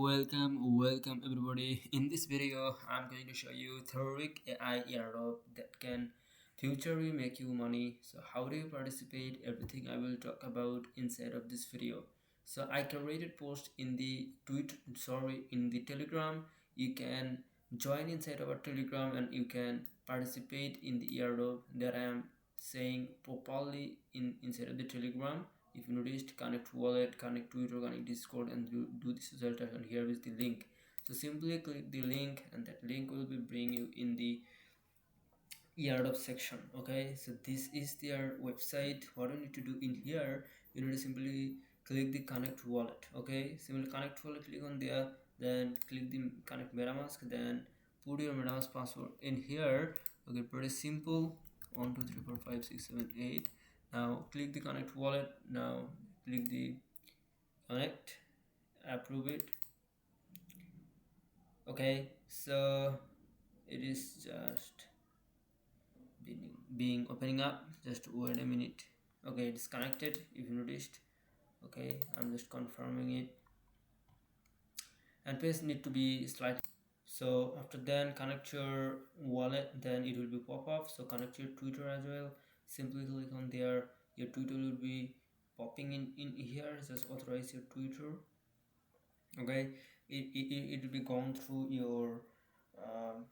Welcome everybody. In this video, I'm going to show you Theoriq AI Airdrop that can futurely make you money. So how do you participate? Everything I will talk about inside of this video. So I created post in the in the Telegram. You can join inside our Telegram and you can participate in the airdrop that I am saying properly inside of the Telegram. If you noticed, connect wallet, connect Twitter, connect Discord, and do this result. And here is the link. So simply click the link and that link will be bring you in the airdrop section. Okay, so this is their website. What you need to do in here, you need to simply click the connect wallet. Okay, simply connect wallet, click on there, then click the connect MetaMask, then put your MetaMask password in here. Okay, pretty simple. 1 2 3 4 5 6 7 8. Now click the connect wallet. Now click the connect, approve it. Okay, so it is just being opening up. Just wait a minute. Okay, it's connected if you noticed. Okay, I'm just confirming it, and page need to be slightly. So after then connect your wallet, then it will be pop up. So connect your Twitter as well. Simply click on there. Your Twitter will be popping in here. Just authorize your Twitter. Okay, it will be gone through your um,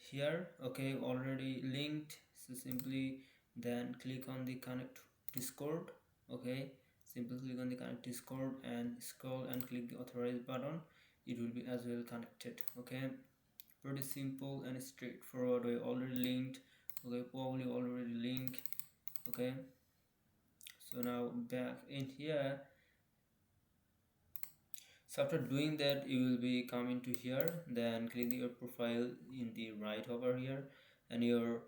here. Okay, already linked. So simply then click on the connect Discord. Okay, simply click on the connect Discord and scroll and click the authorize button. It will be as well connected. Okay, pretty simple and straightforward. We already linked. Okay, probably already linked. Okay, so now back in here. So after doing that, you will be coming to here, then click your profile in the right over here, and your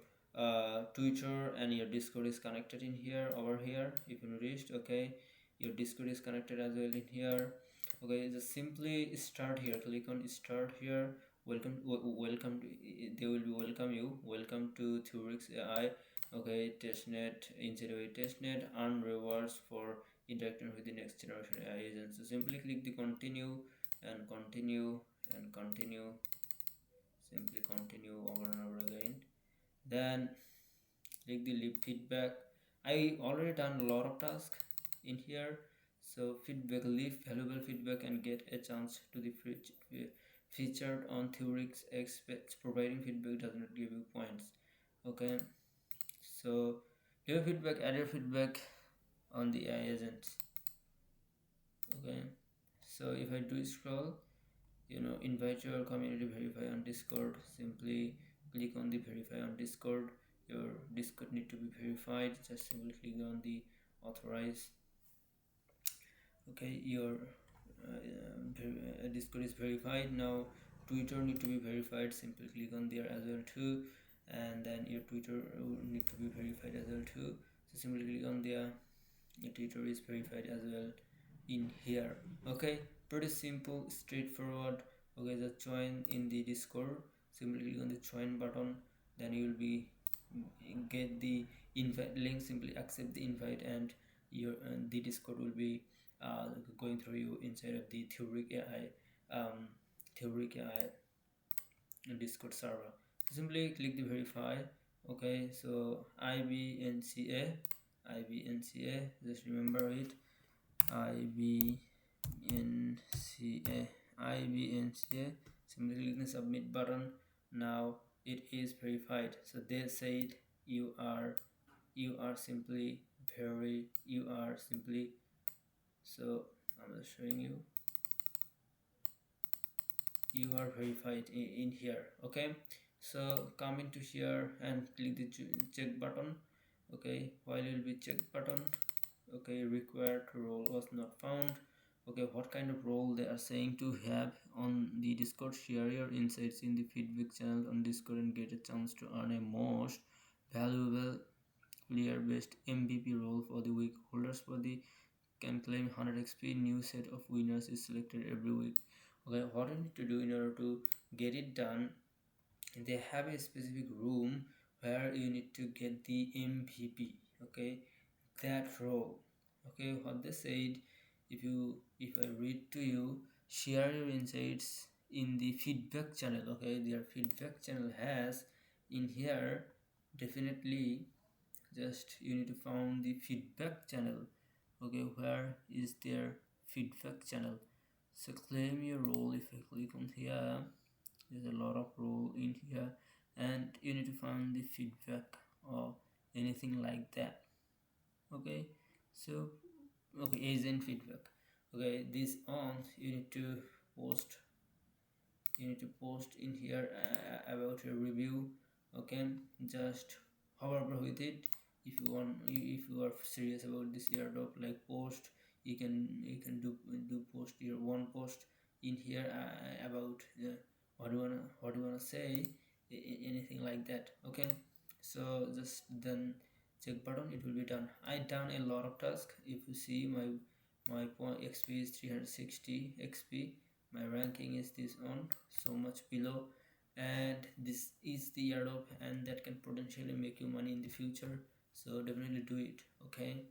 Twitter and your Discord is connected in here over here. If you noticed, okay, your Discord is connected as well in here. Okay, just simply start here. Click on start here. Welcome to, they will be welcome you. Welcome to Theoriq AI. Okay, testnet inside of a testnet, earn rewards for interacting with the next generation AI agents. So simply click the continue and continue and continue. Simply continue over and over again. Then click the leave feedback. I already done a lot of tasks in here. So feedback, leave valuable feedback and get a chance to the featured on Theoriq experts. Providing feedback does not give you points. Okay, so leave feedback, add your feedback on the AI agents. Okay, so if I do scroll, invite your community, verify on Discord. Simply click on the verify on Discord. Your Discord need to be verified. Just simply click on the authorize. Okay, your Discord is verified. Now Twitter need to be verified. Simply click on there as well too, and then your Twitter need to be verified as well too. So simply click on there. Your Twitter is verified as well in here. Okay, pretty simple, straightforward. Okay, just join in the Discord. Simply click on the join button, then you will be get the invite link. Simply accept the invite and your the Discord will be going through you inside of the Theoriq AI Theoriq AI Discord server. Simply click the verify. Okay, so IBNCA, just remember it. IBNCA, simply click the submit button. Now it is verified. So they said you are simply so I'm just showing you you are verified in here. Okay, so come into here and click the check button. Okay, while you'll be check button. Okay, required role was not found. Okay, what kind of role they are saying to have on the Discord? Share your insights in the feedback channel on Discord and get a chance to earn a most valuable player based MVP role for the week. Holders for the can claim 100 XP. New set of winners is selected every week. Okay, what you need to do in order to get it done, they have a specific room where you need to get the MVP. Okay, that role. Okay, what they said, if I read to you, share your insights in the feedback channel. Okay, their feedback channel has in here. Definitely, just you need to find the feedback channel. Okay, where is their feedback channel? So claim your role. If I click on here, there's a lot of role in here, and you need to find the feedback or anything like that. Okay, so okay, agent feedback. Okay, this on you need to post, in here about your review. Okay, just hover with it. If you want, if you are serious about this airdrop, like post, you can do post your one post in here about what you wanna say, anything like that. Okay, so just then check button, it will be done. I done a lot of tasks. If you see my point xp is 360 xp, my ranking is this on so much below, and this is the airdrop, and that can potentially make you money in the future, so definitely do it. Okay.